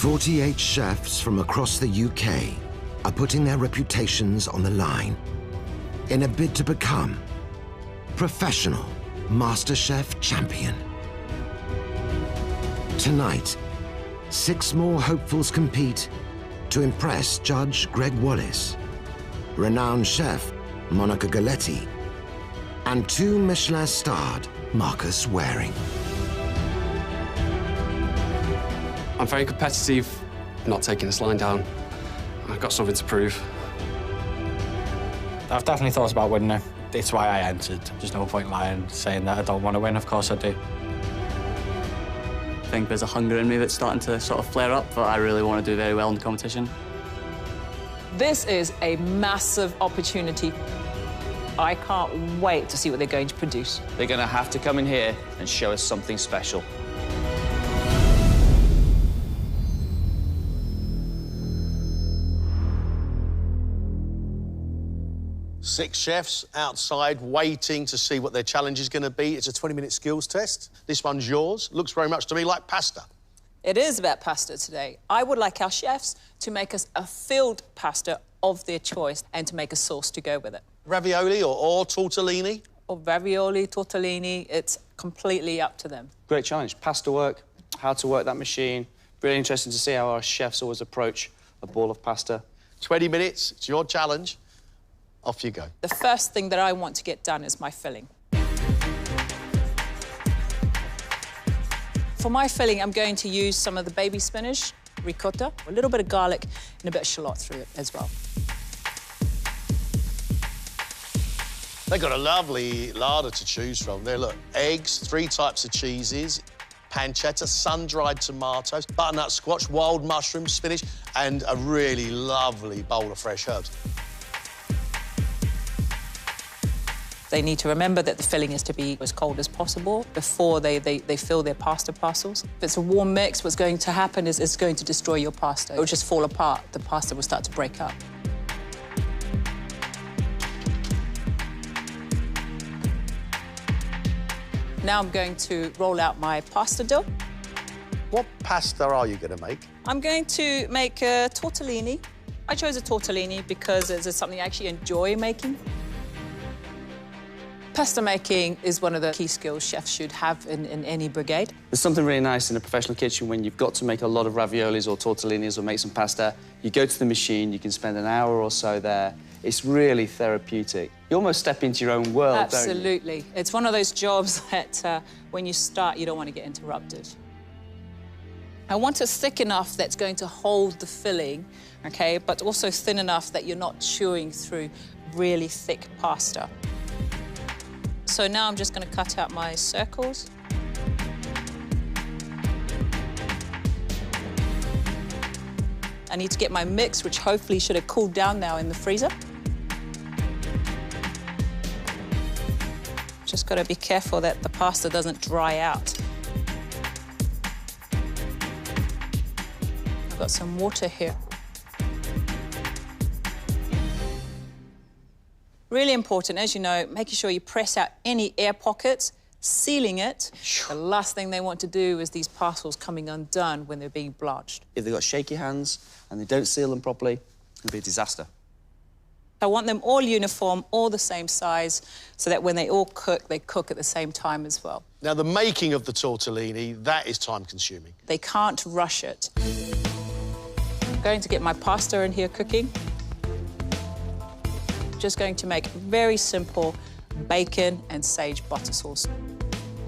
48 chefs from across the UK are putting their reputations on the line in a bid to become professional Masterchef champion. Tonight, 6 more hopefuls compete to impress Judge Greg Wallace, renowned chef Monica Galetti, and 2 Michelin-starred Marcus Waring. I'm very competitive, not taking this line down. I've got something to prove. I've definitely thought about winning it. It's why I entered. There's no point lying, saying that I don't want to win. Of course I do. I think there's a hunger in me that's starting to sort of flare up, but I really want to do very well in the competition. This is a massive opportunity. I can't wait to see what they're going to produce. They're going to have to come in here and show us something special. Six chefs outside waiting to see what their challenge is going to be. It's a 20-minute skills test. This one's yours. Looks very much to me like pasta. It is about pasta today. I would like our chefs to make us a filled pasta of their choice and to make a sauce to go with it. Ravioli or tortellini? Or ravioli, tortellini, it's completely up to them. Great challenge. Pasta work, how to work that machine. Really interesting to see how our chefs always approach a ball of pasta. 20 minutes, it's your challenge. Off you go. The first thing that I want to get done is my filling. For my filling, I'm going to use some of the baby spinach, ricotta, a little bit of garlic and a bit of shallot through it as well. They've got a lovely larder to choose from. There, look, eggs, 3 types of cheeses, pancetta, sun-dried tomatoes, butternut squash, wild mushrooms, spinach, and a really lovely bowl of fresh herbs. They need to remember that the filling is to be as cold as possible before they fill their pasta parcels. If it's a warm mix, what's going to happen is it's going to destroy your pasta. It will just fall apart. The pasta will start to break up. Now I'm going to roll out my pasta dough. What pasta are you going to make? I'm going to make a tortellini. I chose a tortellini because it's something I actually enjoy making. Pasta making is one of the key skills chefs should have in any brigade. There's something really nice in a professional kitchen when you've got to make a lot of raviolis or tortellinis or make some pasta. You go to the machine, you can spend an hour or so there. It's really therapeutic. You almost step into your own world, don't you? Absolutely. It's one of those jobs that when you start, you don't want to get interrupted. I want it thick enough that's going to hold the filling, OK, but also thin enough that you're not chewing through really thick pasta. So now I'm just going to cut out my circles. I need to get my mix, which hopefully should have cooled down now in the freezer. Just got to be careful that the pasta doesn't dry out. I've got some water here. Really important, as you know, making sure you press out any air pockets, sealing it. The last thing they want to do is these parcels coming undone when they're being blanched. If they've got shaky hands and they don't seal them properly, it'll be a disaster. I want them all uniform, all the same size, so that when they all cook, they cook at the same time as well. Now, the making of the tortellini, that is time-consuming. They can't rush it. I'm going to get my pasta in here cooking. Just going to make very simple bacon and sage butter sauce.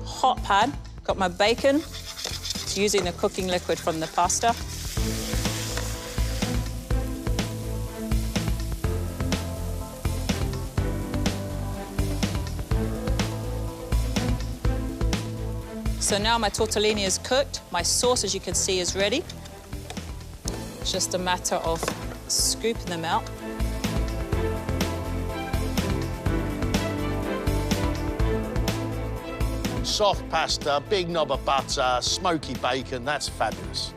Hot pan, got my bacon. It's using the cooking liquid from the pasta. So now my tortellini is cooked. My sauce, as you can see, is ready. It's just a matter of scooping them out. Soft pasta, big knob of butter, smoky bacon, that's fabulous.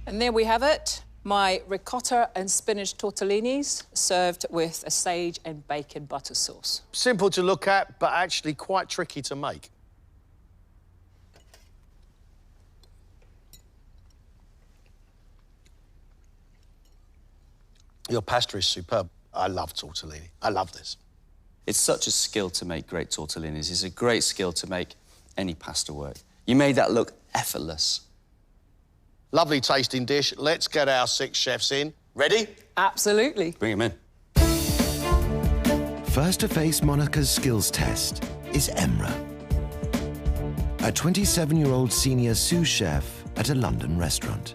And there we have it, my ricotta and spinach tortellinis served with a sage and bacon butter sauce. Simple to look at, but actually quite tricky to make. Your pasta is superb. I love tortellini. I love this. It's such a skill to make great tortellinis. It's a great skill to make any pasta work. You made that look effortless. Lovely tasting dish. Let's get our 6 chefs in. Ready? Absolutely. Bring him in. First to face Monica's skills test is Emra, a 27-year-old senior sous chef at a London restaurant.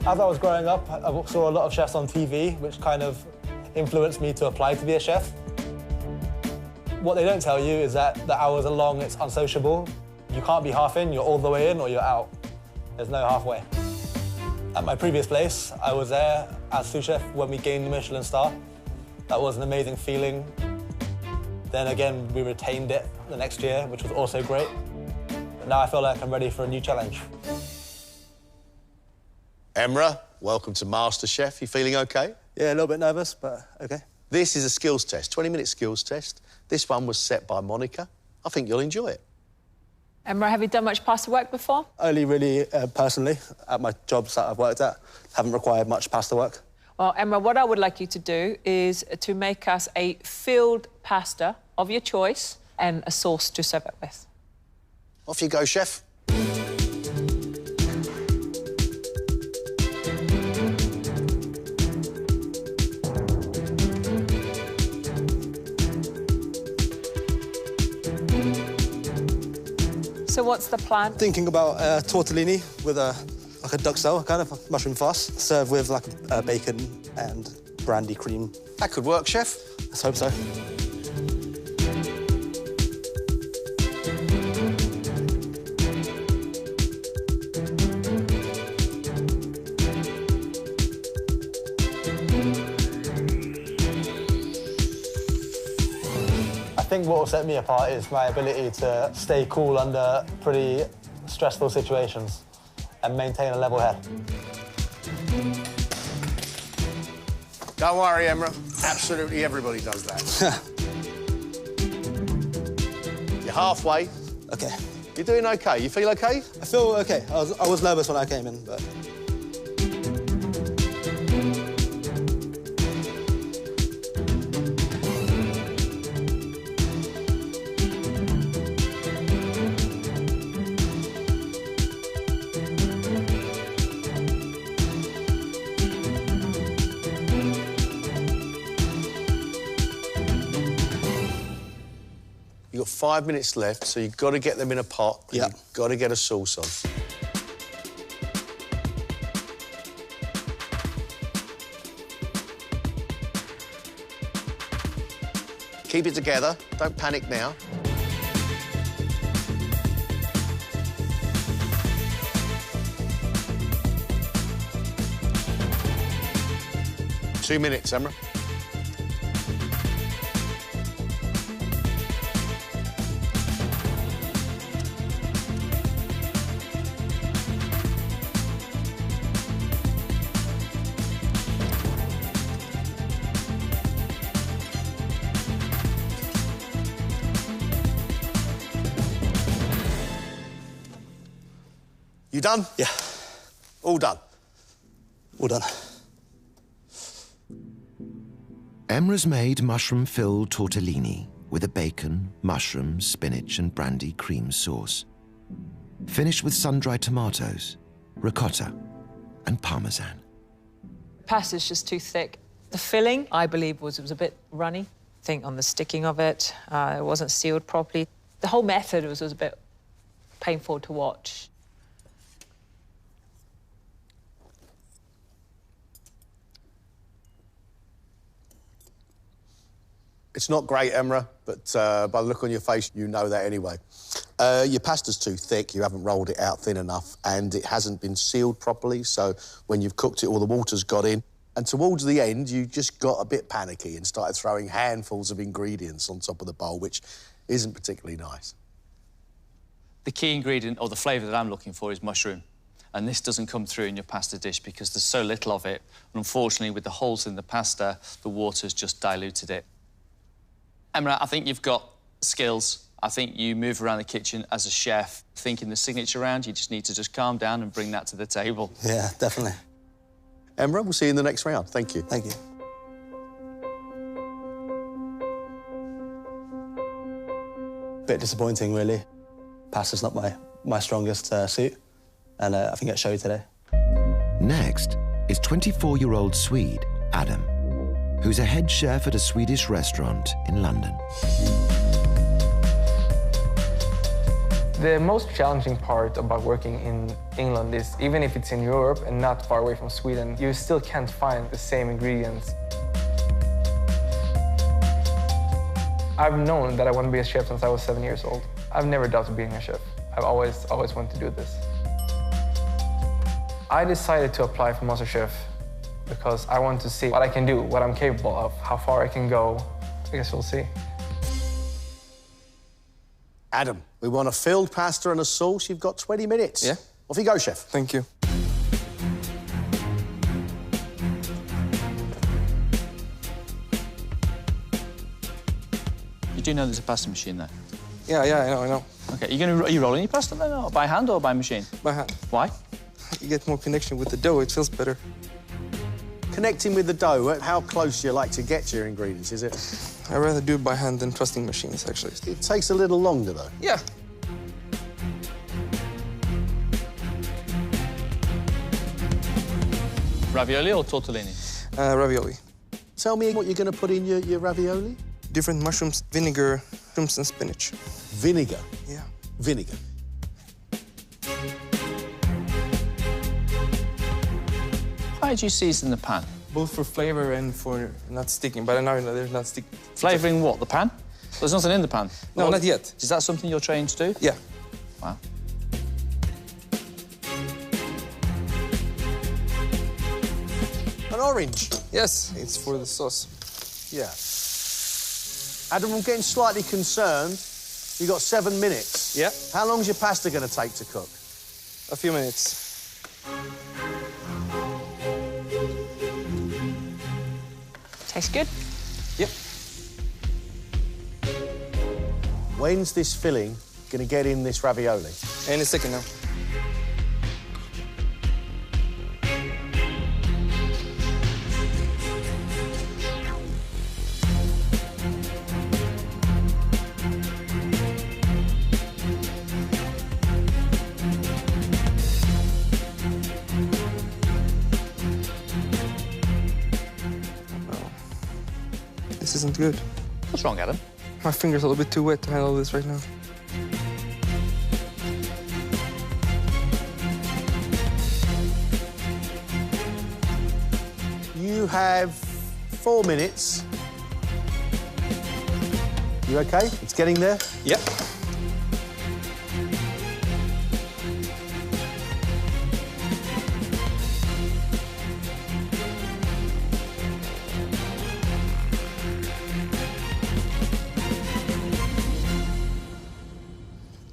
As I was growing up, I saw a lot of chefs on TV, which kind of influenced me to apply to be a chef. What they don't tell you is that the hours are long, it's unsociable. You can't be half in, you're all the way in or you're out. There's no halfway. At my previous place, I was there as sous chef when we gained the Michelin star. That was an amazing feeling. Then again, we retained it the next year, which was also great. But now I feel like I'm ready for a new challenge. Emra, welcome to Masterchef. You feeling OK? Yeah, a little bit nervous, but OK. This is a skills test, 20-minute skills test. This one was set by Monica. I think you'll enjoy it. Emra, have you done much pasta work before? Only really personally, at my jobs that I've worked at, haven't required much pasta work. Well, Emra, what I would like you to do is to make us a filled pasta of your choice and a sauce to serve it with. Off you go, chef. So what's the plan? Thinking about tortellini with a duxelle, kind of a mushroom farce, served with like bacon and brandy cream. That could work, chef. Let's hope so. I think what will set me apart is my ability to stay cool under pretty stressful situations and maintain a level head. Don't worry, Emra. Absolutely everybody does that. You're halfway. OK. You're doing OK. You feel OK? I feel OK. I was nervous when I came in, but... You've got 5 minutes left, so you've got to get them in a pot. Yeah. You've got to get a sauce on. Keep it together. Don't panic now. Two minutes, Emma. You done? Yeah. All done? All done. Emra's made mushroom-filled tortellini with a bacon, mushroom, spinach and brandy cream sauce. Finished with sun-dried tomatoes, ricotta and parmesan. Pasta's just too thick. The filling, I believe, was a bit runny. I think on the sticking of it, it wasn't sealed properly. The whole method was a bit painful to watch. It's not great, Emra, but by the look on your face, you know that anyway. Your pasta's too thick, you haven't rolled it out thin enough, and it hasn't been sealed properly, so when you've cooked it, all the water's got in. And towards the end, you just got a bit panicky and started throwing handfuls of ingredients on top of the bowl, which isn't particularly nice. The key ingredient, or the flavour that I'm looking for, is mushroom. And this doesn't come through in your pasta dish because there's so little of it. And unfortunately, with the holes in the pasta, the water's just diluted it. Emra, I think you've got skills. I think you move around the kitchen as a chef, thinking the signature round. You just need to just calm down and bring that to the table. Yeah, definitely. Emma, we'll see you in the next round. Thank you. Thank you. Bit disappointing, really. Pasta's not my strongest suit, and I think it showed today. Next is 24-year-old Swede, Adam, who's a head chef at a Swedish restaurant in London. The most challenging part about working in England is, even if it's in Europe and not far away from Sweden, you still can't find the same ingredients. I've known that I want to be a chef since I was 7 years old. I've never doubted being a chef. I've always wanted to do this. I decided to apply for Masterchef because I want to see what I can do, what I'm capable of, how far I can go. I guess we'll see. Adam, we want a filled pasta and a sauce. You've got 20 minutes. Yeah. Off you go, chef. Thank you. You do know there's a pasta machine there? Yeah, I know. Okay, are you rolling your pasta then, or by hand or by machine? By hand. Why? You get more connection with the dough, it feels better. Connecting with the dough, how close do you like to get to your ingredients, is it? I'd rather do it by hand than trusting machines, actually. It takes a little longer, though. Yeah. Ravioli or tortellini? Ravioli. Tell me what you're going to put in your ravioli. Different mushrooms, vinegar, mushrooms and spinach. Vinegar? Yeah. Vinegar. Why did you season the pan? Both for flavor and for not sticking, but now there's not sticking. Flavouring what, the pan? There's nothing in the pan? No, Or not yet. Is that something you're trained to do? Yeah. Wow. An orange? Yes, it's for the sauce. Yeah. Adam, I'm getting slightly concerned. You've got 7 minutes. Yeah. How long's your pasta going to take to cook? A few minutes. Tastes good. Yep. When's this filling going to get in this ravioli? Any second now. This isn't good. What's wrong, Adam? My finger's a little bit too wet to handle this right now. You have 4 minutes. You OK? It's getting there? Yep.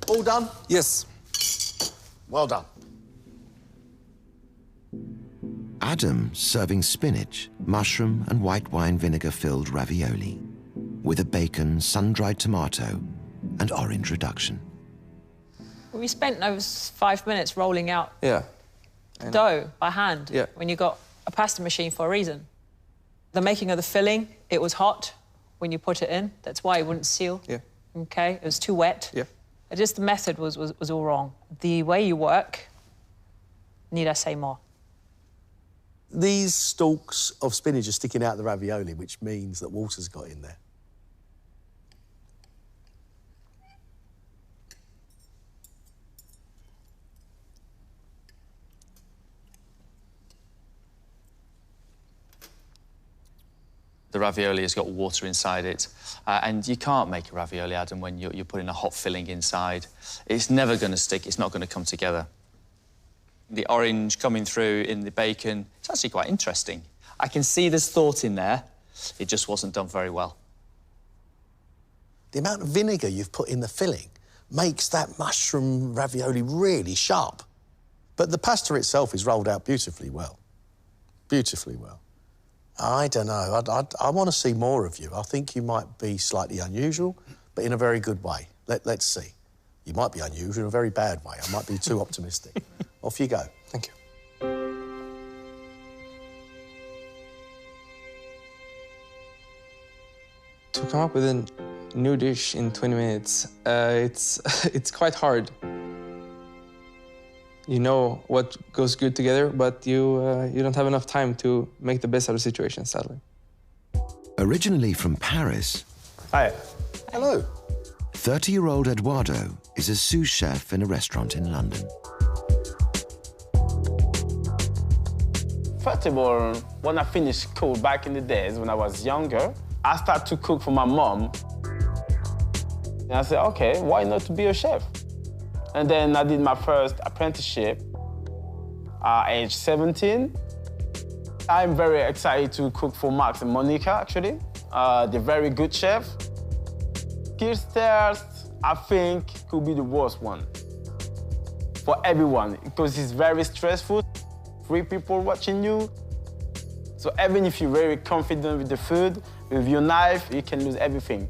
All done? Yes. Well done. Adam serving spinach, mushroom and white wine vinegar-filled ravioli with a bacon, sun-dried tomato and orange reduction. We spent those 5 minutes rolling out Yeah. dough by hand Yeah. when you got a pasta machine for a reason. The making of the filling, it was hot when you put it in. That's why it wouldn't seal. Yeah. OK? It was too wet. Yeah. Just the method was all wrong. The way you work, need I say more? These stalks of spinach are sticking out the ravioli, which means that water's got in there. The ravioli has got water inside it, and you can't make a ravioli, Adam, when you're putting a hot filling inside. It's never going to stick. It's not going to come together. The orange coming through in the bacon, it's actually quite interesting. I can see there's thought in there. It just wasn't done very well. The amount of vinegar you've put in the filling makes that mushroom ravioli really sharp. But the pasta itself is rolled out beautifully well. Beautifully well. I don't know. I want to see more of you. I think you might be slightly unusual, but in a very good way. Let's see. You might be unusual in a very bad way. I might be too optimistic. Off you go. Thank you. To come up with a new dish in 20 minutes, it's quite hard. You know what goes good together, but you don't have enough time to make the best out of the situation, sadly. Originally from Paris, Hi. Hello. 30-year-old Eduardo is a sous chef in a restaurant in London. First of all, when I finished school back in the days when I was younger, I started to cook for my mom. And I said, okay, why not to be a chef? And then I did my first apprenticeship at age 17. I'm very excited to cook for Max and Monica, actually. They're very good chefs. Kids test, I think, could be the worst one for everyone because it's very stressful. 3 people watching you. So even if you're very confident with the food, with your knife, you can lose everything.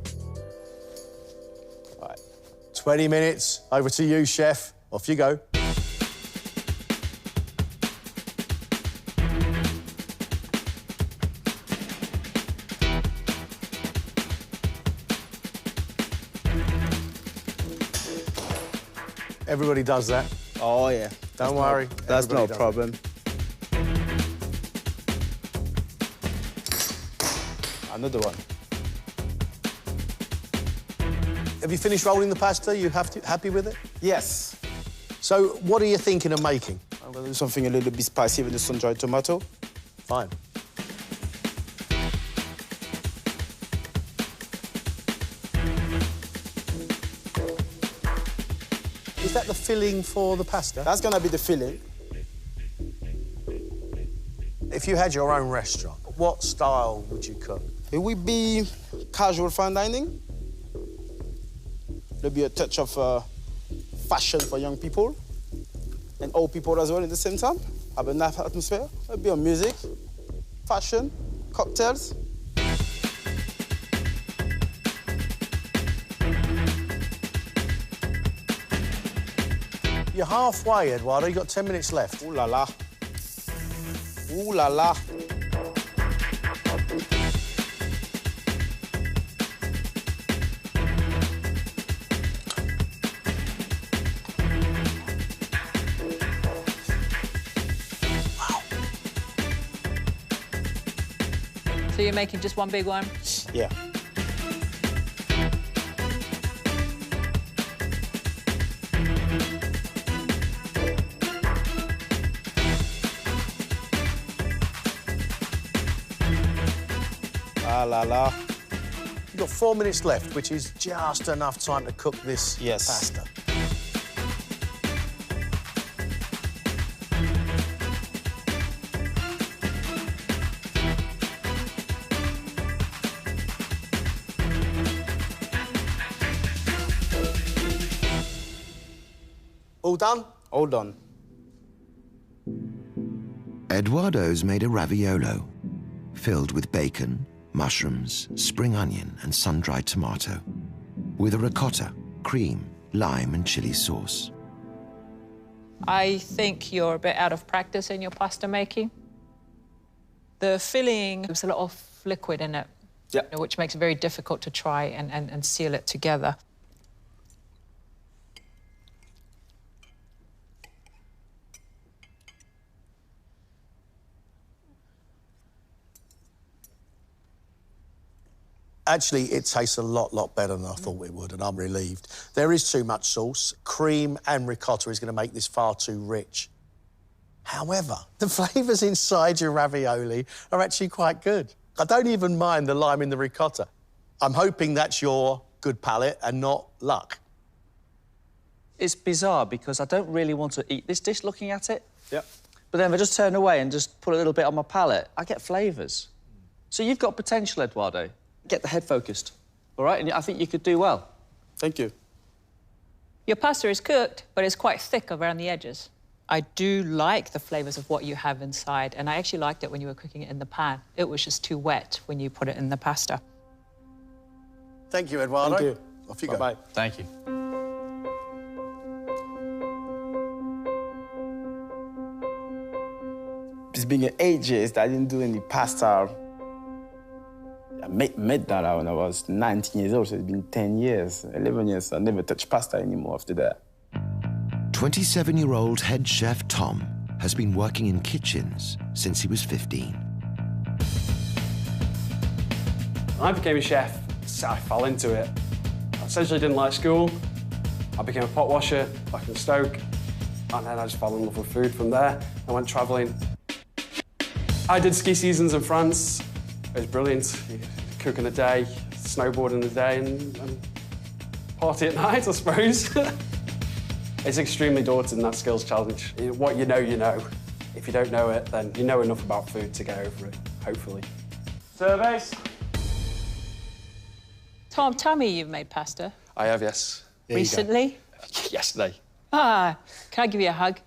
Right. 20 minutes, over to you, chef. Off you go. Everybody does that. Oh, yeah. Don't worry. That's no problem. Another one. Have you finished rolling the pasta? You happy with it? Yes. So what are you thinking of making? I'm gonna do something a little bit spicy with the sun-dried tomato. Fine. Is that the filling for the pasta? That's gonna be the filling. If you had your own restaurant, what style would you cook? It would be casual fine dining. There'll be a touch of fashion for young people and old people as well at the same time. Have a nice atmosphere. There'll be a music, fashion, cocktails. You're halfway, Eduardo. You've got 10 minutes left. Ooh la la. Ooh la la. So you're making just one big one? Yeah. La la la. You've got 4 minutes left, which is just enough time to cook this pasta. All done? All done. Eduardo's made a raviolo, filled with bacon, mushrooms, spring onion and sun-dried tomato, with a ricotta, cream, lime and chili sauce. I think you're a bit out of practice in your pasta making. The filling, there's a lot of liquid in it, which makes it very difficult to try and seal it together. Actually, it tastes a lot better than I thought it would, and I'm relieved. There is too much sauce. Cream and ricotta is going to make this far too rich. However, the flavours inside your ravioli are actually quite good. I don't even mind the lime in the ricotta. I'm hoping that's your good palate and not luck. It's bizarre because I don't really want to eat this dish looking at it. Yep. But then if I just turn away and just put a little bit on my palate, I get flavours. So you've got potential, Eduardo. Get the head focused, all right? And I think you could do well. Thank you. Your pasta is cooked, but it's quite thick around the edges. I do like the flavours of what you have inside, and I actually liked it when you were cooking it in the pan. It was just too wet when you put it in the pasta. Thank you, Eduardo. Thank you. Off you go. Bye-bye. Thank you. It's been ages that I didn't do any pasta. I made that when I was 19 years old, so it's been 10 years, 11 years. I never touched pasta anymore after that. 27-year-old head chef Tom has been working in kitchens since he was 15. I became a chef, so I fell into it. I essentially didn't like school. I became a pot washer back in Stoke, and then I just fell in love with food from there. I went travelling. I did ski seasons in France. It was brilliant. You cook in a day, snowboard in a day, and party at night, I suppose. It's extremely daunting, that skills challenge. What you know, you know. If you don't know it, then you know enough about food to get over it, hopefully. Surveys. Tom, tell me you've made pasta. I have, yes. Recently? Yesterday. Ah, can I give you a hug?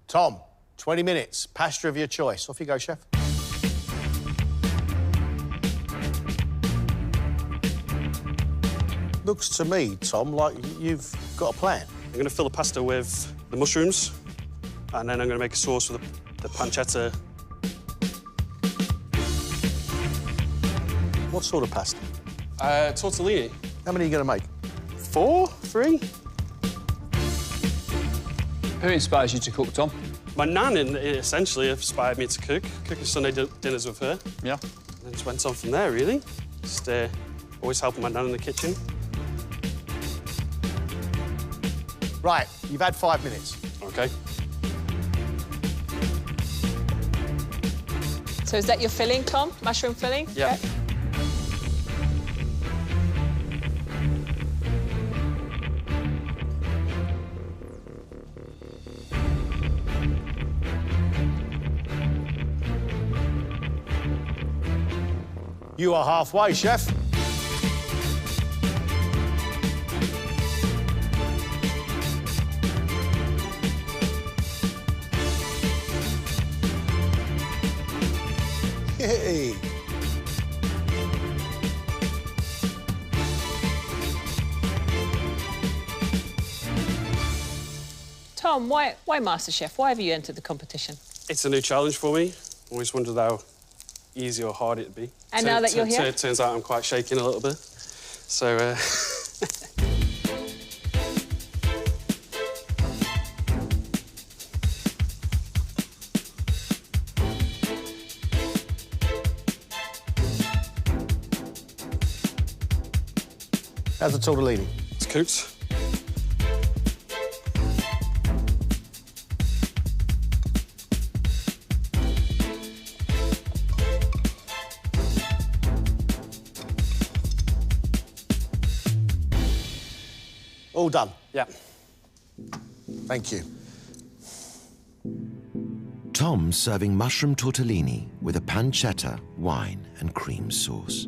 Tom, 20 minutes, pasta of your choice. Off you go, chef. Looks to me, Tom, like you've got a plan. I'm going to fill the pasta with the mushrooms, and then I'm going to make a sauce with the pancetta. What sort of pasta? Tortellini. How many are you going to make? 4? 3? Who inspires you to cook, Tom? My nan, essentially, inspired me to cook. Cooking Sunday dinners with her. Yeah. And just went on from there, really. Just always helping my nan in the kitchen. Right, you've had 5 minutes. OK. So is that your filling, Tom? Mushroom filling? Yeah. Okay. You are halfway, chef. Hey. Tom, why Masterchef? Why have you entered the competition? It's a new challenge for me. Always wondered how easy or hard it'd be. And now that you're here? It turns out I'm quite shaking a little bit. So, How's the tortellini? It's cooked. All done? Yeah. Thank you. Tom serving mushroom tortellini with a pancetta, wine and cream sauce.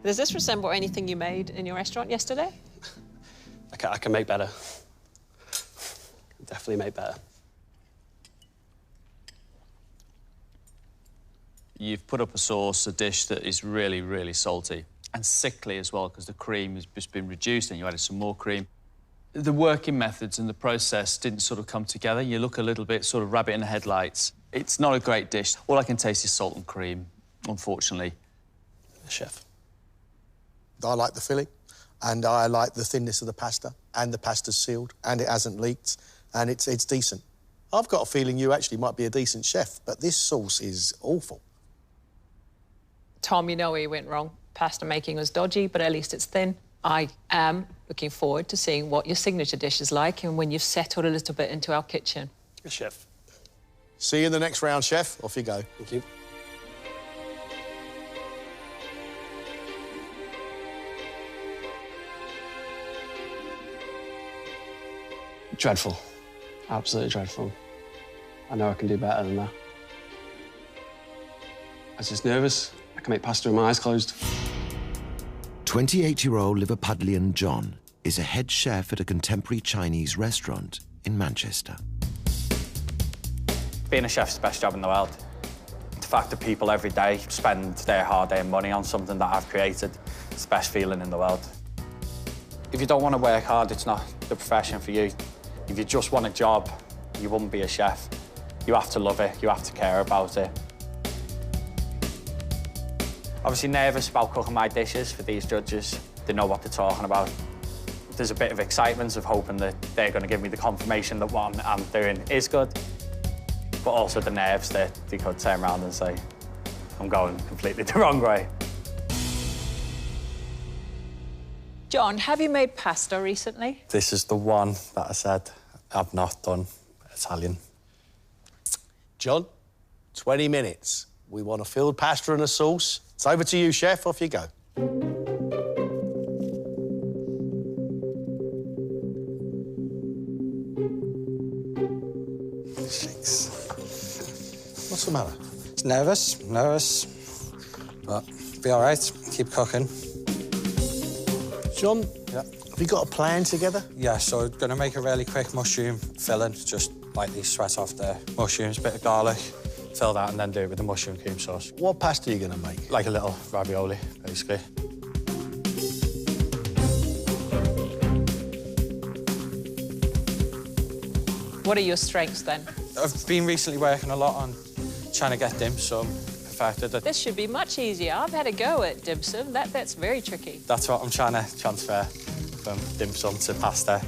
Does this resemble anything you made in your restaurant yesterday? I can make better. Definitely make better. You've put up a sauce, a dish that is really, really salty and sickly as well, because the cream has just been reduced and you added some more cream. The working methods and the process didn't sort of come together. You look a little bit sort of rabbit in the headlights. It's not a great dish. All I can taste is salt and cream, unfortunately. Chef. I like the filling, and I like the thinness of the pasta, and the pasta's sealed, and it hasn't leaked, and it's decent. I've got a feeling you actually might be a decent chef, but this sauce is awful. Tom, you know where you went wrong. Pasta making was dodgy, but at least it's thin. I am looking forward to seeing what your signature dish is like and when you've settled a little bit into our kitchen. Yes, chef. See you in the next round, chef. Off you go. Thank you. Dreadful. Absolutely dreadful. I know I can do better than that. I was just nervous. I can make pasta with my eyes closed. 28-year-old Liverpudlian John is a head chef at a contemporary Chinese restaurant in Manchester. Being a chef's the best job in the world. The fact that people every day spend their hard-earned money on something that I've created, it's the best feeling in the world. If you don't want to work hard, it's not the profession for you. If you just want a job, you wouldn't be a chef. You have to love it, you have to care about it. Obviously nervous about cooking my dishes for these judges. They know what they're talking about. There's a bit of excitement of hoping that they're going to give me the confirmation that what I'm doing is good. But also the nerves that they could turn around and say, I'm going completely the wrong way. John, have you made pasta recently? This is the one that I said I've not done Italian. John, 20 minutes. We want a filled pasta and a sauce. It's over to you, chef. Off you go. What's the matter? It's nervous, but be all right. Keep cooking. John, yeah. Have you got a plan together? Yeah, so we're going to make a really quick mushroom filling. Just lightly sweat off the mushrooms, bit of garlic, fill that, and then do it with the mushroom cream sauce. What pasta are you going to make? Like a little ravioli, basically. What are your strengths, then? I've been recently working a lot on trying to get dim sum perfected. This should be much easier. I've had a go at dim sum. That's very tricky. That's what I'm trying to transfer from dim sum to pasta.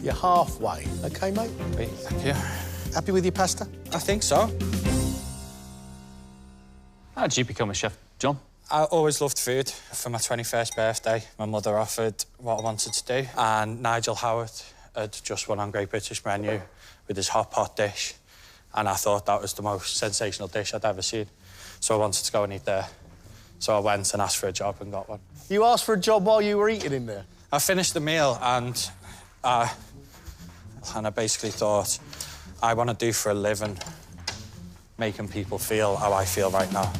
You're halfway. OK, mate? Great, thank you. Happy with your pasta? I think so. How did you become a chef, John? I always loved food. For my 21st birthday, my mother offered what I wanted to do, and Nigel Howard had just won on Great British Menu with his hot pot dish, and I thought that was the most sensational dish I'd ever seen. So I wanted to go and eat there. So I went and asked for a job and got one. You asked for a job while you were eating in there? I finished the meal and I basically thought, I want to do for a living making people feel how I feel right now.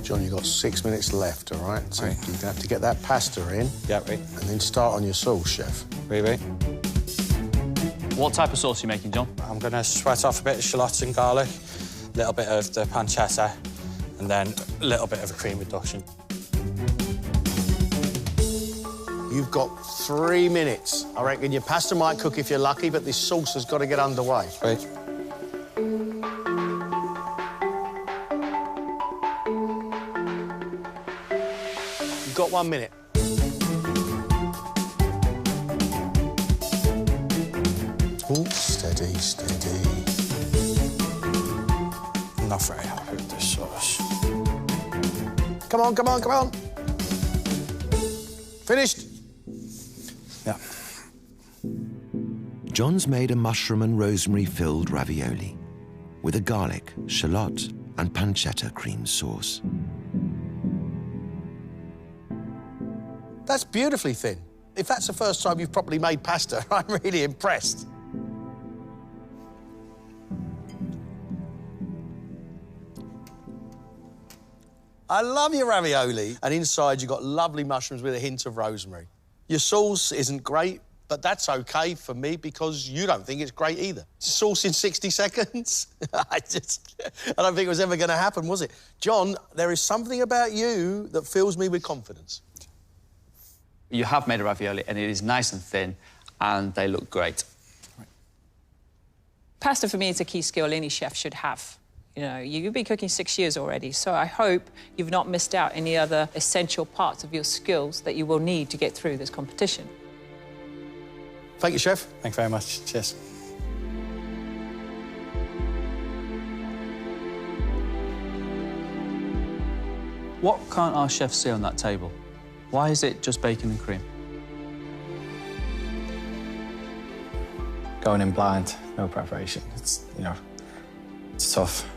John, you've got 6 minutes left, all right? So right. you're going to have to get that pasta in. Yeah, right. And then start on your sauce, chef. Right. What type of sauce are you making, John? I'm going to sweat off a bit of shallots and garlic, a little bit of the pancetta, and then a little bit of a cream reduction. You've got 3 minutes. I reckon your pasta might cook if you're lucky, but this sauce has got to get underway. Right. You've got 1 minute. Oh, steady, steady. I'm not very happy with this sauce. Come on, come on, come on. Finished? Yeah. John's made a mushroom and rosemary-filled ravioli with a garlic, shallot and pancetta cream sauce. That's beautifully thin. If that's the first time you've properly made pasta, I'm really impressed. I love your ravioli. And inside, you've got lovely mushrooms with a hint of rosemary. Your sauce isn't great, but that's OK for me because you don't think it's great either. Sauce in 60 seconds? I don't think it was ever going to happen, was it? John, there is something about you that fills me with confidence. You have made a ravioli, and it is nice and thin, and they look great. Pasta, for me, is a key skill any chef should have. You know, you've been cooking 6 years already, so I hope you've not missed out any other essential parts of your skills that you will need to get through this competition. Thank you, Chef. Thank you very much. Cheers. What can't our chef see on that table? Why is it just bacon and cream? Going in blind, no preparation. It's, you know, it's tough.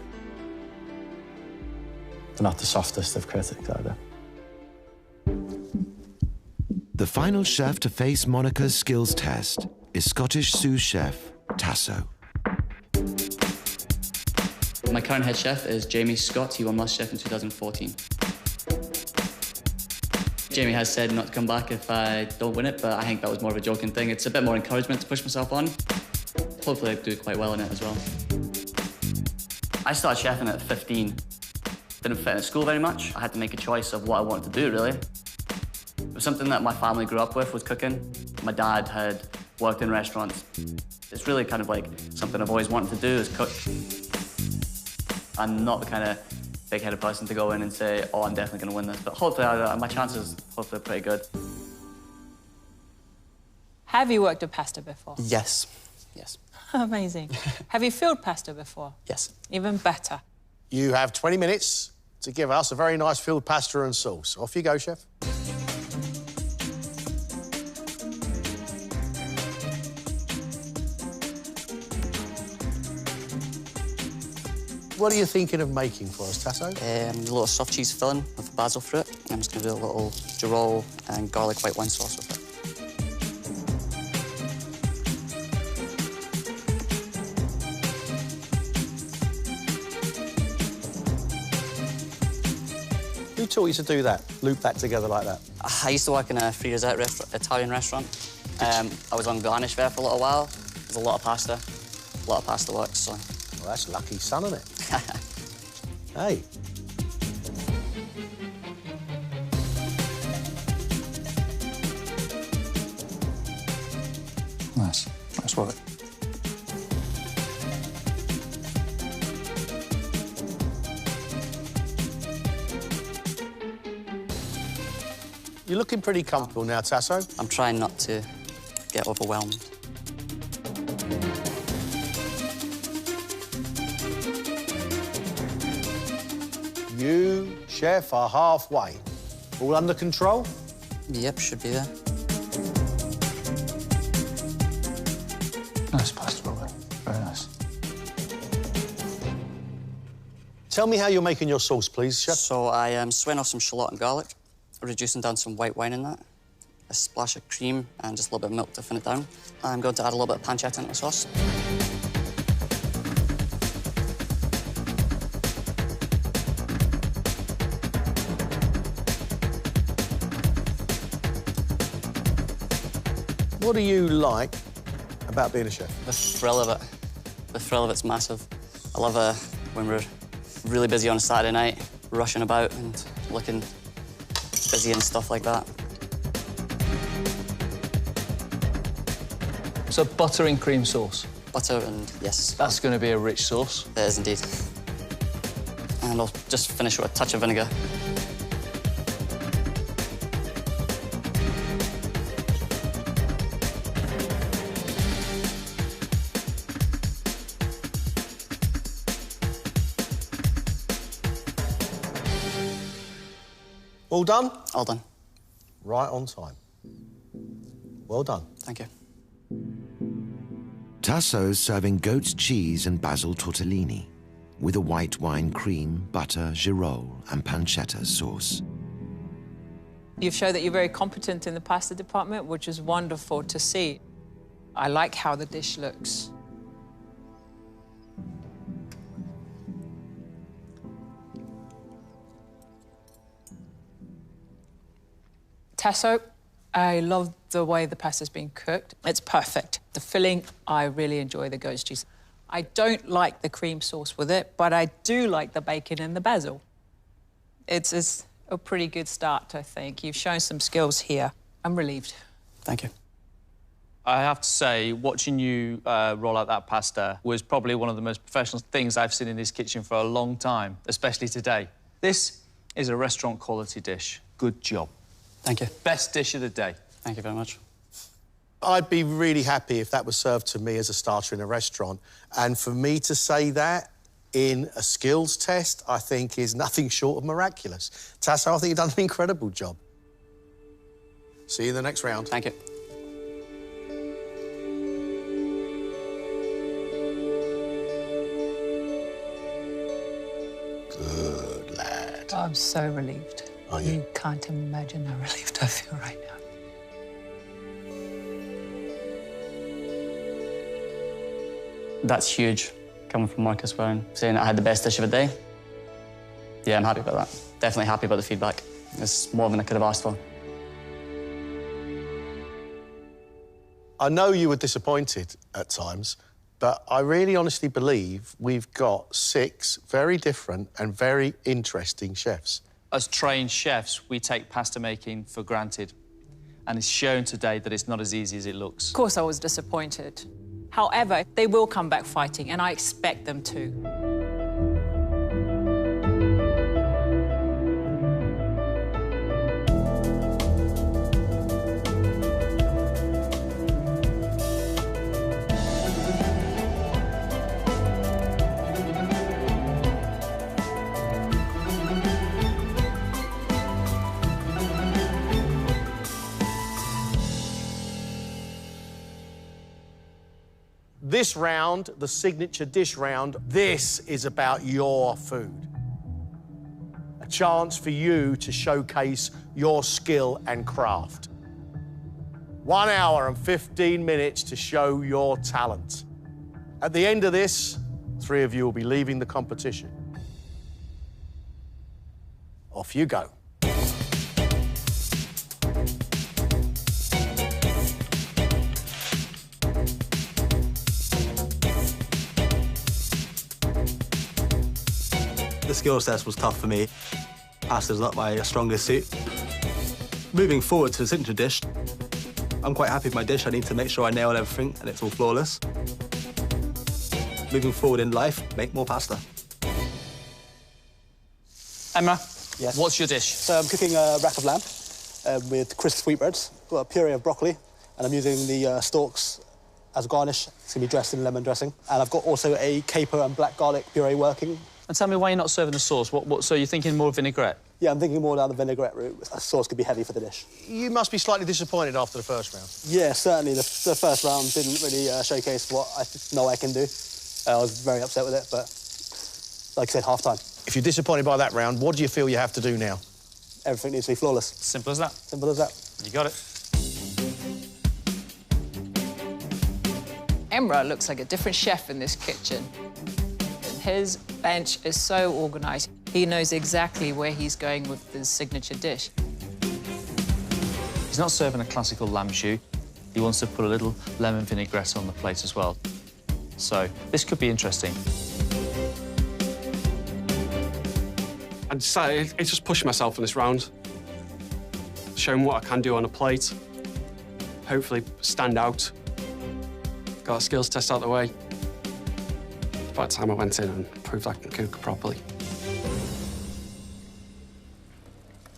They're not the softest of critics either. The final chef to face Monica's skills test is Scottish sous chef Tasso. My current head chef is Jamie Scott. He won Masterchef in 2014. Jamie has said not to come back if I don't win it, but I think that was more of a joking thing. It's a bit more encouragement to push myself on. Hopefully I do quite well in it as well. I started chefing at 15. Didn't fit in at school very much. I had to make a choice of what I wanted to do, really. It was something that my family grew up with, was cooking. My dad had worked in restaurants. It's really kind of like something I've always wanted to do, is cook. I'm not the kind of big-headed person to go in and say, oh, I'm definitely going to win this, but hopefully my chances hopefully are pretty good. Have you worked with pasta before? Yes. Yes. Amazing. Have you filled pasta before? Yes. Even better. You have 20 minutes to give us a very nice filled pasta and sauce. Off you go, chef. What are you thinking of making for us, Tasso? A little soft cheese filling with basil fruit. I'm just going to do a little girole and garlic white wine sauce with it. Who taught you to do that? Loop that together like that? I used to work in a free dessert Italian restaurant. I was on garnish there for a little while. There's a lot of pasta. A lot of pasta works, so... Well, that's lucky son, isn't it? Hey. Nice. Nice work. You're looking pretty comfortable now, Tasso. I'm trying not to get overwhelmed. You, chef, are halfway. All under control? Yep, should be there. Nice pasta, Robert. Very nice. Tell me how you're making your sauce, please, chef. So I am swaying off some shallot and garlic, reducing down some white wine in that, a splash of cream and just a little bit of milk to thin it down. I'm going to add a little bit of pancetta into the sauce. What do you like about being a chef? The thrill of it. The thrill of it's massive. I love when we're really busy on a Saturday night, rushing about and looking busy and stuff like that. So butter and cream sauce? Butter and, yes. That's going to be a rich sauce. It is indeed. And I'll just finish with a touch of vinegar. All done? All done. Right on time. Well done. Thank you. Tasso's serving goat's cheese and basil tortellini with a white wine cream, butter, girole and pancetta sauce. You've shown that you're very competent in the pasta department, which is wonderful to see. I like how the dish looks. Tasso, I love the way the pasta's been cooked. It's perfect. The filling, I really enjoy the goat's cheese. I don't like the cream sauce with it, but I do like the bacon and the basil. It's a pretty good start, I think. You've shown some skills here. I'm relieved. Thank you. I have to say, watching you roll out that pasta was probably one of the most professional things I've seen in this kitchen for a long time, especially today. This is a restaurant-quality dish. Good job. Thank you. Best dish of the day. Thank you very much. I'd be really happy if that was served to me as a starter in a restaurant. And for me to say that in a skills test, I think is nothing short of miraculous. Tasso, I think you've done an incredible job. See you in the next round. Thank you. Good lad. I'm so relieved. Are you? You can't imagine how relieved I feel right now. That's huge. coming from Marcus Brown, saying I had the best dish of the day. Yeah, I'm happy about that. Definitely happy about the feedback. It's more than I could have asked for. I know you were disappointed at times, but I really honestly believe we've got 6 very different and very interesting chefs. As trained chefs, we take pasta making for granted. And it's shown today that it's not as easy as it looks. Of course I was disappointed. However, they will come back fighting, and I expect them to. This round, the signature dish round, this is about your food. A chance for you to showcase your skill and craft. 1 hour and 15 minutes to show your talent. At the end of this, 3 of you will be leaving the competition. Off you go. The skill test was tough for me. Pasta's not my strongest suit. Moving forward to the signature dish, I'm quite happy with my dish. I need to make sure I nail everything and it's all flawless. Moving forward in life, make more pasta. Emma, yes. What's your dish? So I'm cooking a rack of lamb with crisp sweetbreads. Got a puree of broccoli, and I'm using the stalks as a garnish. It's going to be dressed in lemon dressing. And I've got also a caper and black garlic puree working. And tell me why you're not serving the sauce. So you're thinking more vinaigrette? Yeah, I'm thinking more down the vinaigrette route. A sauce could be heavy for the dish. You must be slightly disappointed after the first round. Yeah, certainly. The first round didn't really showcase what I know I can do. I was very upset with it, but like I said, half-time. If you're disappointed by that round, what do you feel you have to do now? Everything needs to be flawless. Simple as that. Simple as that. You got it. Emra looks like a different chef in this kitchen. His bench is so organised. He knows exactly where he's going with his signature dish. He's not serving a classical lamb choux. He wants to put a little lemon vinaigrette on the plate as well. So this could be interesting. I decided it's just pushing myself in this round, showing what I can do on a plate, hopefully stand out. Got a skills test out of the way. By the time I went in and proved I can cook properly.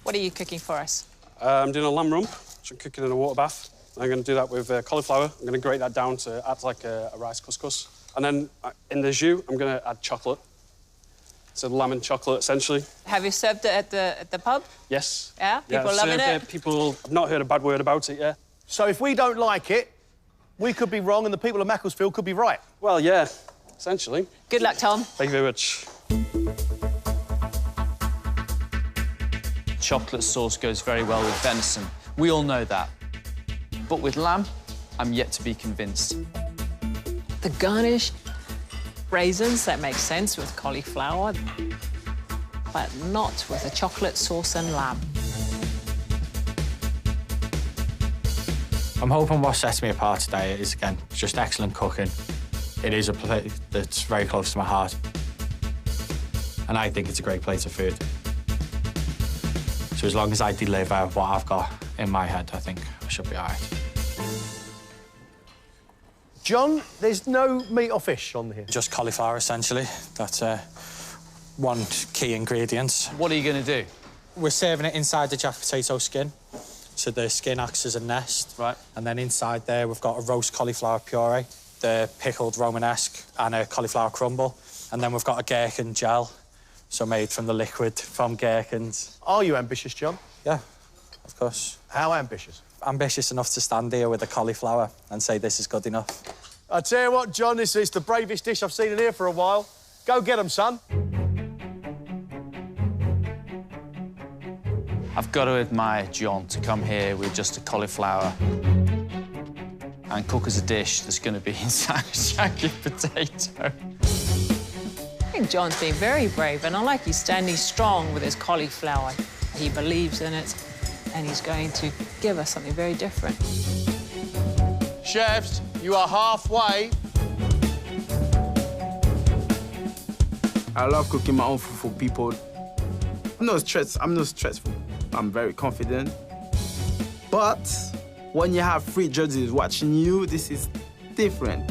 What are you cooking for us? I'm doing a lamb rump, which I'm cooking in a water bath. I'm going to do that with cauliflower. I'm going to grate that down to act like a rice couscous. And then in the jus, I'm going to add chocolate. So lemon chocolate, essentially. Have you served it at the pub? Yes. Yeah? People loving it? People have not heard a bad word about it, yeah. So if we don't like it, we could be wrong and the people of Macclesfield could be right. Well, yeah, essentially. Good luck, Tom. Thank you very much. Chocolate sauce goes very well with venison. We all know that. But with lamb, I'm yet to be convinced. The garnish, raisins, that makes sense with cauliflower, but not with a chocolate sauce and lamb. I'm hoping what sets me apart today is, again, just excellent cooking. It is a plate that's very close to my heart. And I think it's a great plate of food. So as long as I deliver what I've got in my head, I think I should be all right. John, there's no meat or fish on here. Just cauliflower, essentially. That's one key ingredient. What are you going to do? We're serving it inside the jack potato skin. So the skin acts as a nest. Right. And then inside there, we've got a roast cauliflower puree, the pickled Romanesque, and a cauliflower crumble. And then we've got a gherkin gel, so made from the liquid from gherkins. Are you ambitious, John? Yeah, of course. How ambitious? Ambitious enough to stand here with a cauliflower and say this is good enough. I tell you what, John, this is the bravest dish I've seen in here for a while. Go get 'em, son. I've got to admire John to come here with just a cauliflower and cook as a dish that's going to be inside a jacket potato. think John's being very brave, and I like he's standing strong with his cauliflower. He believes in it, and he's going to give us something very different. Chefs, you are halfway. I love cooking my own food for people. I'm not stressful. I'm very confident. But when you have 3 judges watching you, this is different.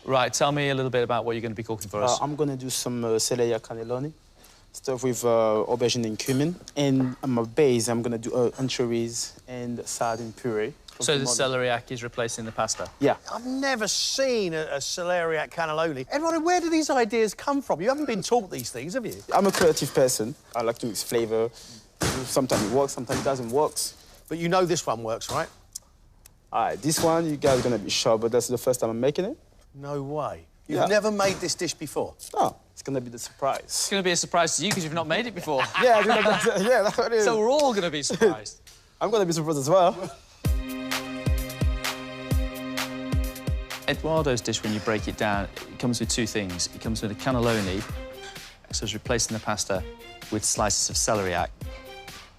Right, tell me a little bit about what you're going to be cooking for us. I'm going to do some celery cannelloni, stuff with aubergine and cumin. And on my base, I'm going to do anchovies and sardine puree. So the celeriac is replacing the pasta? Yeah. I've never seen a celeriac cannelloni. Eduardo, where do these ideas come from? You haven't been taught these things, have you? I'm a creative person. I like to mix flavour. Sometimes it works, sometimes it doesn't work. But you know this one works, right? All right, this one, you guys are going to be shocked, but that's the first time I'm making it. No way. You've never made this dish before? No, it's going to be the surprise. It's going to be a surprise to you because you've not made it before. Yeah, that's what it is. So we're all going to be surprised. I'm going to be surprised as well. Eduardo's dish, when you break it down, it comes with 2 things. It comes with a cannelloni, so it's replacing the pasta with slices of celeriac,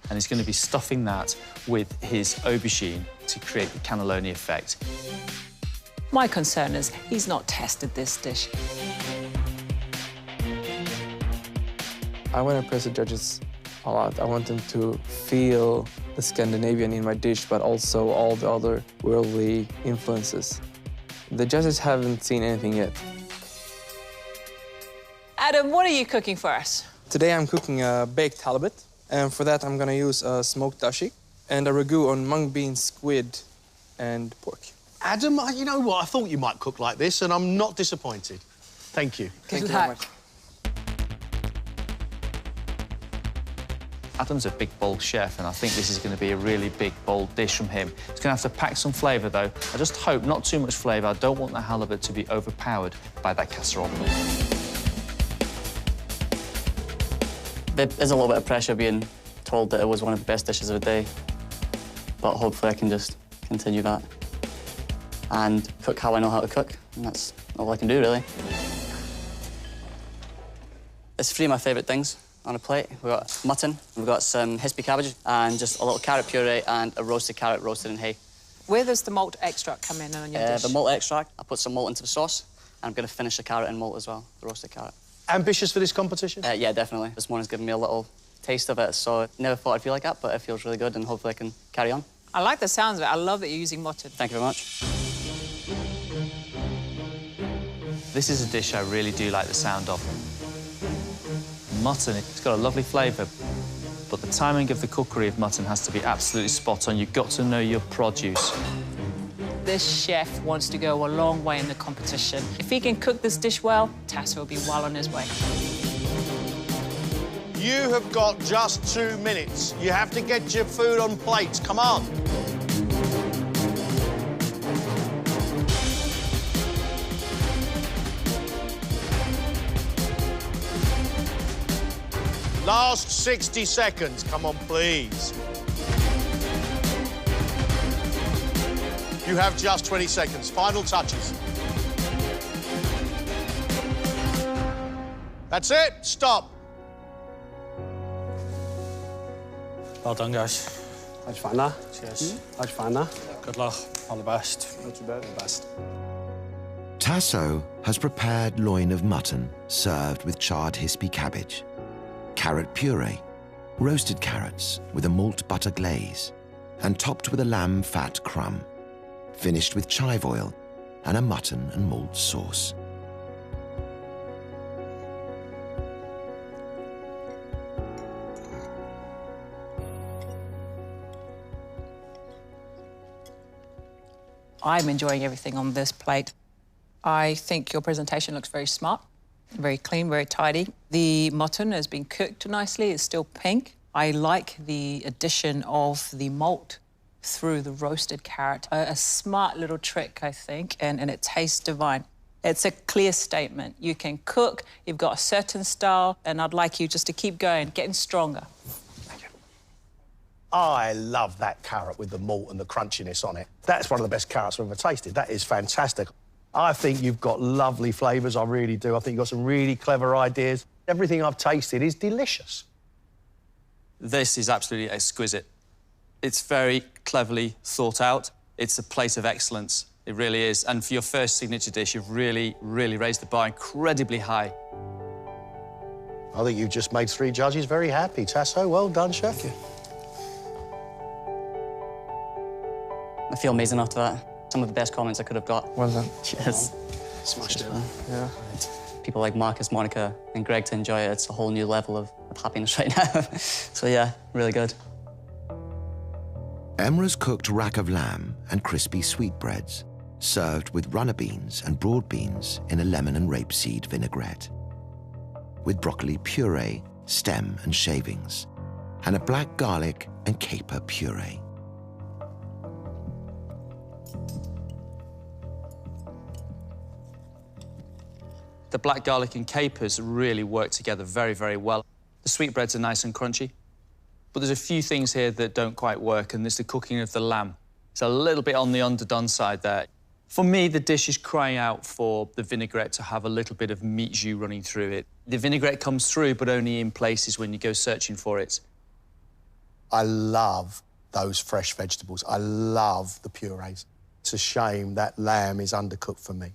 and he's going to be stuffing that with his aubergine to create the cannelloni effect. My concern is he's not tested this dish. I want to impress the judges a lot. I want them to feel the Scandinavian in my dish, but also all the other worldly influences. The judges haven't seen anything yet. Adam, what are you cooking for us? Today I'm cooking a baked halibut, and for that I'm going to use a smoked dashi and a ragu on mung bean, squid, and pork. Adam, you know what? I thought you might cook like this, and I'm not disappointed. Thank you. Good luck. Adam's a big, bold chef, and I think this is going to be a really big, bold dish from him. He's going to have to pack some flavour, though. I just hope not too much flavour. I don't want the halibut to be overpowered by that casserole. There is a little bit of pressure being told that it was one of the best dishes of the day, but hopefully I can just continue that and cook how I know how to cook, and that's all I can do, really. It's 3 of my favourite things on a plate. We've got mutton, we've got some hispy cabbage, and just a little carrot puree and a roasted carrot roasted in hay. Where does the malt extract come in on your dish? The malt extract, I put some malt into the sauce, and I'm going to finish the carrot in malt as well, the roasted carrot. Ambitious for this competition? Yeah, definitely. This morning's given me a little taste of it, so never thought I'd feel like that, but it feels really good, and hopefully I can carry on. I like the sounds of it. I love that you're using mutton. Thank you very much. This is a dish I really do like the sound of. Mutton, it's got a lovely flavour, but the timing of the cookery of mutton has to be absolutely spot on. You've got to know your produce. This chef wants to go a long way in the competition. If he can cook this dish well, Tasso will be well on his way. You have got just 2 minutes. You have to get your food on plates. Come on. Last 60 seconds. Come on, please. You have just 20 seconds. Final touches. That's it. Stop. Well done, guys. How'd you find that? Cheers. How'd you find that? Good luck. All the best. Not too bad. The best. Tasso has prepared loin of mutton served with charred hispy cabbage, carrot puree, roasted carrots with a malt butter glaze, and topped with a lamb fat crumb, finished with chive oil and a mutton and malt sauce. I'm enjoying everything on this plate. I think your presentation looks very smart, very clean, very tidy. The mutton has been cooked nicely. It's still pink. I like the addition of the malt through the roasted carrot. A smart little trick, I think, and it tastes divine. It's a clear statement. You can cook, you've got a certain style, and I'd like you just to keep going, getting stronger. Thank you. I love that carrot with the malt and the crunchiness on it. That's one of the best carrots I've ever tasted. That is fantastic. I think you've got lovely flavours, I really do. I think you've got some really clever ideas. Everything I've tasted is delicious. This is absolutely exquisite. It's very cleverly thought out. It's a plate of excellence. It really is. And for your first signature dish, you've really, really raised the bar incredibly high. I think you've just made 3 judges very happy. Tasso, well done, chef. Thank you. I feel amazing after that. Some of the best comments I could have got. Well done. Cheers. Smashed it. Yeah. People like Marcus, Monica, and Greg to enjoy it. It's a whole new level of happiness right now. So yeah, really good. Emra's cooked rack of lamb and crispy sweetbreads, served with runner beans and broad beans in a lemon and rapeseed vinaigrette, with broccoli puree, stem and shavings, and a black garlic and caper puree. The black garlic and capers really work together very, very well. The sweetbreads are nice and crunchy, but there's a few things here that don't quite work, and there's the cooking of the lamb. It's a little bit on the underdone side there. For me, the dish is crying out for the vinaigrette to have a little bit of meat jus running through it. The vinaigrette comes through, but only in places when you go searching for it. I love those fresh vegetables. I love the purees. It's a shame that lamb is undercooked for me.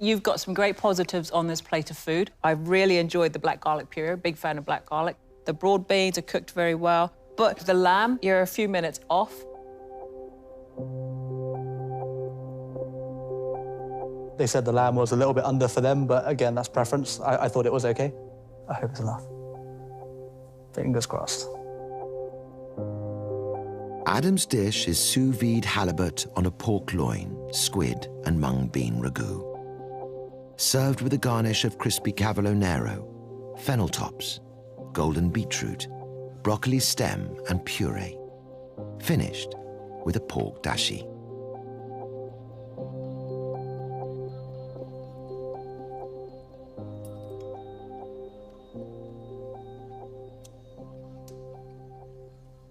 You've got some great positives on this plate of food. I really enjoyed the black garlic puree, big fan of black garlic. The broad beans are cooked very well, but the lamb, you're a few minutes off. They said the lamb was a little bit under for them, but again, that's preference. I thought it was okay. I hope it's enough. Fingers crossed. Adam's dish is sous vide halibut on a pork loin, squid and mung bean ragu, served with a garnish of crispy cavolo nero, fennel tops, golden beetroot, broccoli stem and puree, finished with a pork dashi.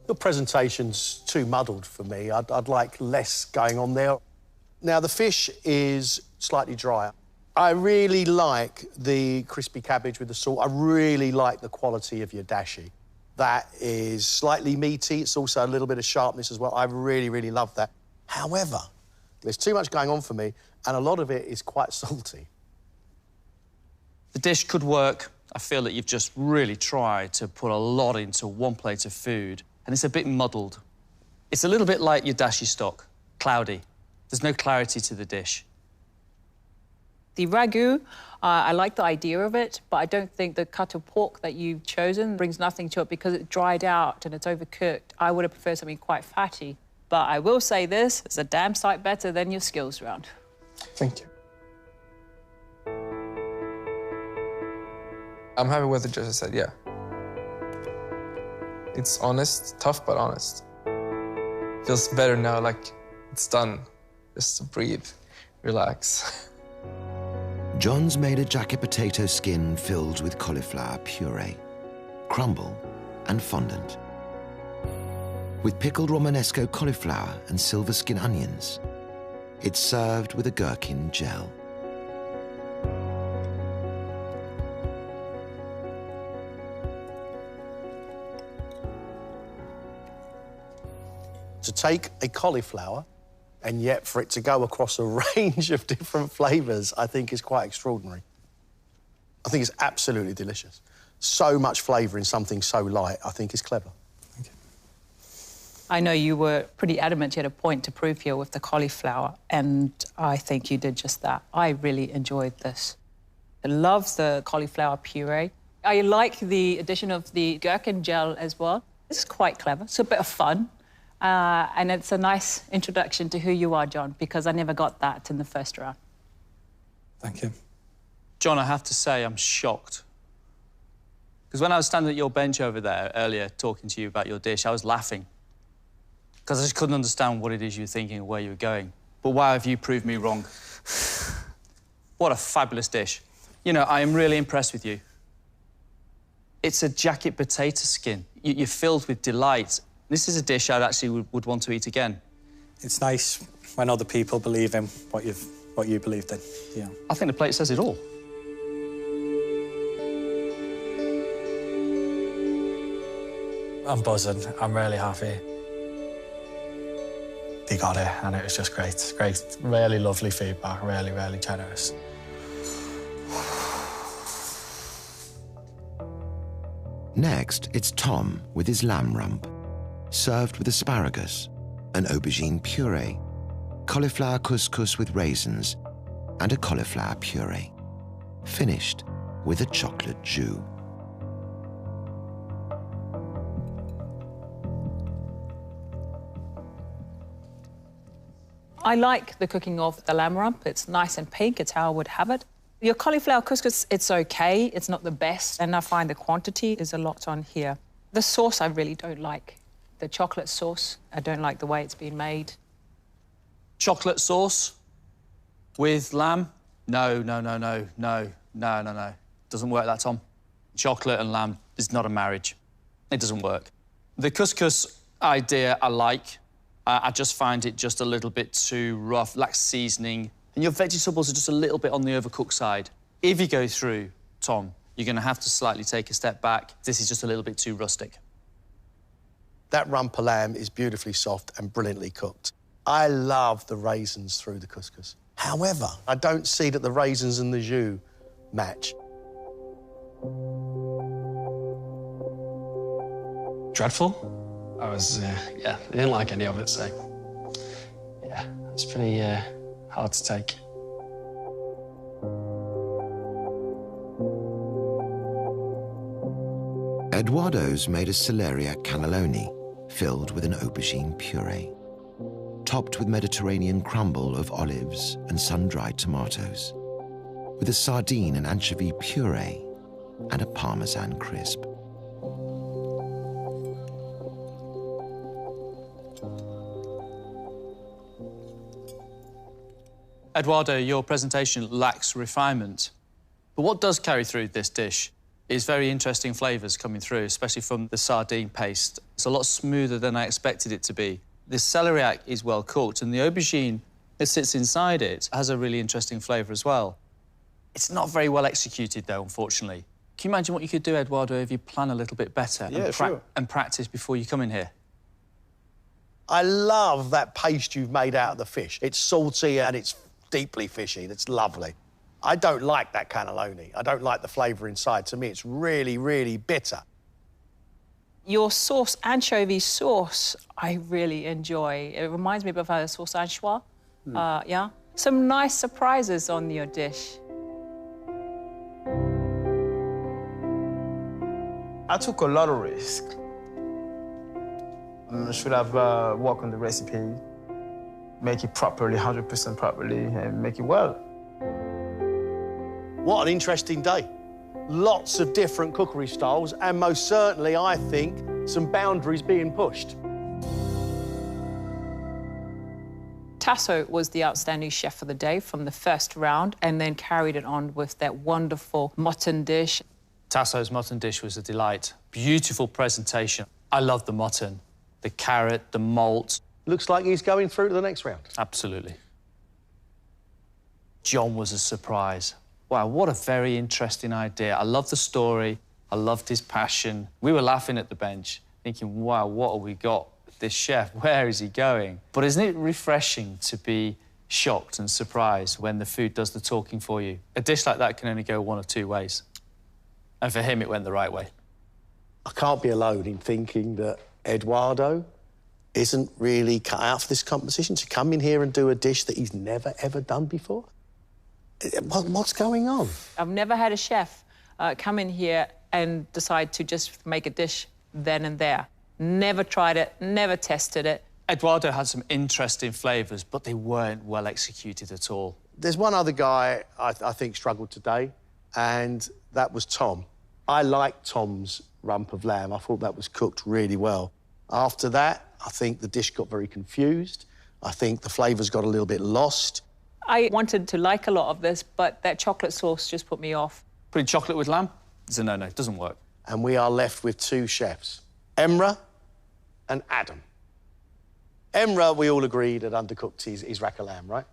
Your presentation's too muddled for me. I'd like less going on there. Now, the fish is slightly drier. I really like the crispy cabbage with the salt. I really like the quality of your dashi. That is slightly meaty. It's also a little bit of sharpness as well. I really, really love that. However, there's too much going on for me, and a lot of it is quite salty. The dish could work. I feel that you've just really tried to put a lot into one plate of food, and it's a bit muddled. It's a little bit like your dashi stock, cloudy. There's no clarity to the dish. The ragu, I like the idea of it, but I don't think the cut of pork that you've chosen brings nothing to it because it's dried out and it's overcooked. I would have preferred something quite fatty. But I will say this, it's a damn sight better than your skills round. Thank you. I'm happy with the judges said, yeah. It's honest, tough but honest. Feels better now, like it's done. Just to breathe, relax. John's made a jacket potato skin filled with cauliflower puree, crumble and fondant, with pickled Romanesco cauliflower and silver skin onions. It's served with a gherkin gel. To take a cauliflower and yet for it to go across a range of different flavours, I think is quite extraordinary. I think it's absolutely delicious. So much flavour in something so light, I think is clever. Thank you. I know you were pretty adamant, you had a point to prove here with the cauliflower, and I think you did just that. I really enjoyed this. I love the cauliflower puree. I like the addition of the gherkin gel as well. This is quite clever. It's a bit of fun. And it's a nice introduction to who you are, John, because I never got that in the first round. Thank you. John, I have to say I'm shocked. Because when I was standing at your bench over there earlier talking to you about your dish, I was laughing. Because I just couldn't understand what it is you were thinking and where you were going. But why have you proved me wrong? What a fabulous dish. You know, I am really impressed with you. It's a jacket potato skin. You're filled with delight. This is a dish I'd actually would want to eat again. It's nice when other people believe in what you believed in. Yeah. I think the plate says it all. I'm buzzing. I'm really happy. They got it, and it was just great. Great, really lovely feedback, really, really generous. Next, it's Tom with his lamb rump, served with asparagus, an aubergine puree, cauliflower couscous with raisins, and a cauliflower puree, finished with a chocolate jus. I like the cooking of the lamb rump. It's nice and pink. It's how I would have it. Your cauliflower couscous, it's OK. It's not the best, and I find the quantity is a lot on here. The sauce I really don't like. The chocolate sauce, I don't like the way it's been made. Chocolate sauce with lamb? No. Doesn't work that, Tom. Chocolate and lamb is not a marriage. It doesn't work. The couscous idea I like. I just find it just a little bit too rough, lacks seasoning. And your vegetables are just a little bit on the overcooked side. If you go through, Tom, you're going to have to slightly take a step back. This is just a little bit too rustic. That rump of lamb is beautifully soft and brilliantly cooked. I love the raisins through the couscous. However, I don't see that the raisins and the jus match. Dreadful. I was, yeah, I didn't like any of it, so... Yeah, it's pretty hard to take. Eduardo's made a Celeria cannelloni, filled with an aubergine puree, topped with Mediterranean crumble of olives and sun-dried tomatoes, with a sardine and anchovy puree and a parmesan crisp. Eduardo, your presentation lacks refinement. But what does carry through this dish is very interesting flavours coming through, especially from the sardine paste. It's a lot smoother than I expected it to be. The celeriac is well cooked, and the aubergine that sits inside it has a really interesting flavour as well. It's not very well executed, though, unfortunately. Can you imagine what you could do, Eduardo, if you plan a little bit better and practice before you come in here? I love that paste you've made out of the fish. It's salty and it's deeply fishy. That's lovely. I don't like that cannelloni. I don't like the flavour inside. To me, it's really, really bitter. Your sauce, anchovy sauce, I really enjoy. It reminds me of a sauce anchois. Yeah. Some nice surprises on your dish. I took a lot of risk. I should have worked on the recipe, make it properly, 100% properly, and make it well. What an interesting day. Lots of different cookery styles, and most certainly, I think, some boundaries being pushed. Tasso was the outstanding chef of the day from the first round, and then carried it on with that wonderful mutton dish. Tasso's mutton dish was a delight. Beautiful presentation. I love the mutton, the carrot, the malt. Looks like he's going through to the next round. Absolutely. John was a surprise. Wow, what a very interesting idea. I love the story. I loved his passion. We were laughing at the bench, thinking, wow, what have we got with this chef? Where is he going? But isn't it refreshing to be shocked and surprised when the food does the talking for you? A dish like that can only go one of two ways. And for him, it went the right way. I can't be alone in thinking that Eduardo isn't really cut out for this competition, to come in here and do a dish that he's never, ever done before. What's going on? I've never had a chef come in here and decide to just make a dish then and there. Never tried it, never tested it. Eduardo had some interesting flavours, but they weren't well executed at all. There's one other guy I think struggled today, and that was Tom. I liked Tom's rump of lamb. I thought that was cooked really well. After that, I think the dish got very confused. I think the flavours got a little bit lost. I wanted to like a lot of this, but that chocolate sauce just put me off. Putting chocolate with lamb? It's a no-no, it doesn't work. And we are left with two chefs, Emrah and Adam. Emra, we all agreed that undercooked is rack of lamb, right?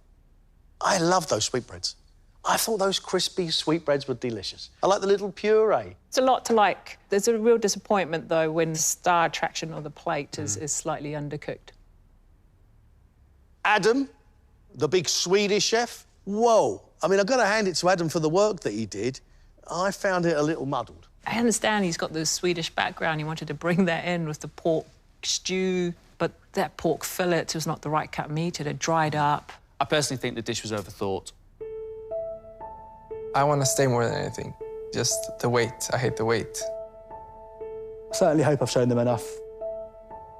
I love those sweetbreads. I thought those crispy sweetbreads were delicious. I like the little puree. It's a lot to like. There's a real disappointment, though, when the star attraction of the plate is slightly undercooked. Adam, the big Swedish chef, whoa. I mean, I've got to hand it to Adam for the work that he did. I found it a little muddled. I understand he's got the Swedish background. He wanted to bring that in with the pork stew, but that pork fillet was not the right cut meat. It had dried up. I personally think the dish was overthought. I want to stay more than anything. Just the wait. I hate the wait. I certainly hope I've shown them enough.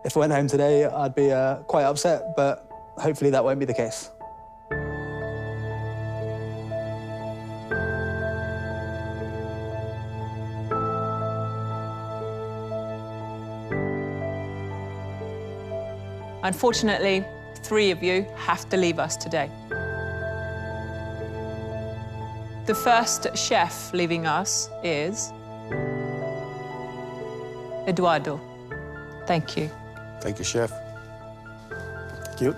If I went home today, I'd be quite upset, but hopefully that won't be the case. Unfortunately, 3 of you have to leave us today. The first chef leaving us is Eduardo. Thank you. Thank you, chef. Thank you.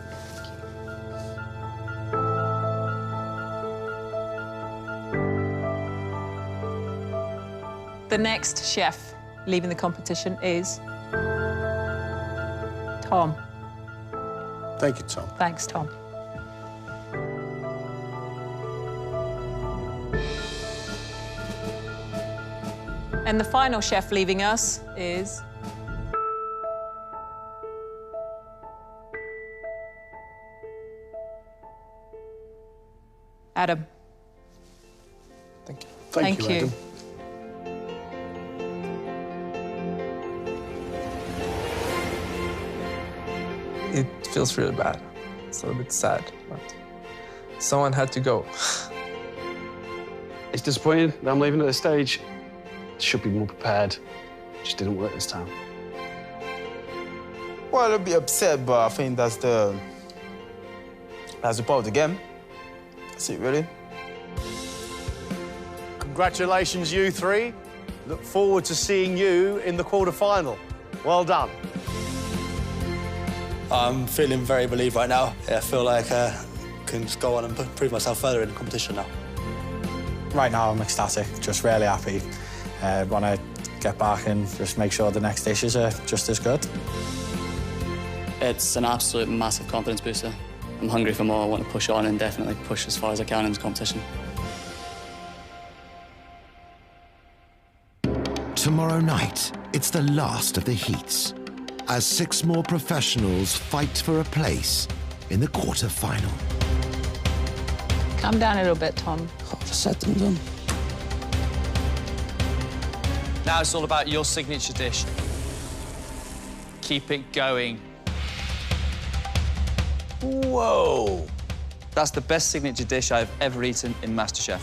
The next chef leaving the competition is Tom. Thank you, Tom. Thanks, Tom. And the final chef leaving us is Adam. Thank you. Thank you, Adam. It feels really bad. It's a little bit sad, but someone had to go. It's disappointing that I'm leaving at this stage. Should be more prepared. Just didn't work this time. Well, I'll be upset, but I think that's the part of the game. That's it, really. Congratulations, you 3. Look forward to seeing you in the quarter-final. Well done. I'm feeling very relieved right now. I feel like I can just go on and prove myself further in the competition now. Right now, I'm ecstatic, just really happy. Want to get back and just make sure the next dishes are just as good. It's an absolute massive confidence booster. I'm hungry for more. I want to push on and definitely push as far as I can in this competition. Tomorrow night, it's the last of the heats, as 6 more professionals fight for a place in the quarter-final. Calm down a little bit, Tom. Said and done. Now it's all about your signature dish. Keep it going. Whoa! That's the best signature dish I've ever eaten in MasterChef.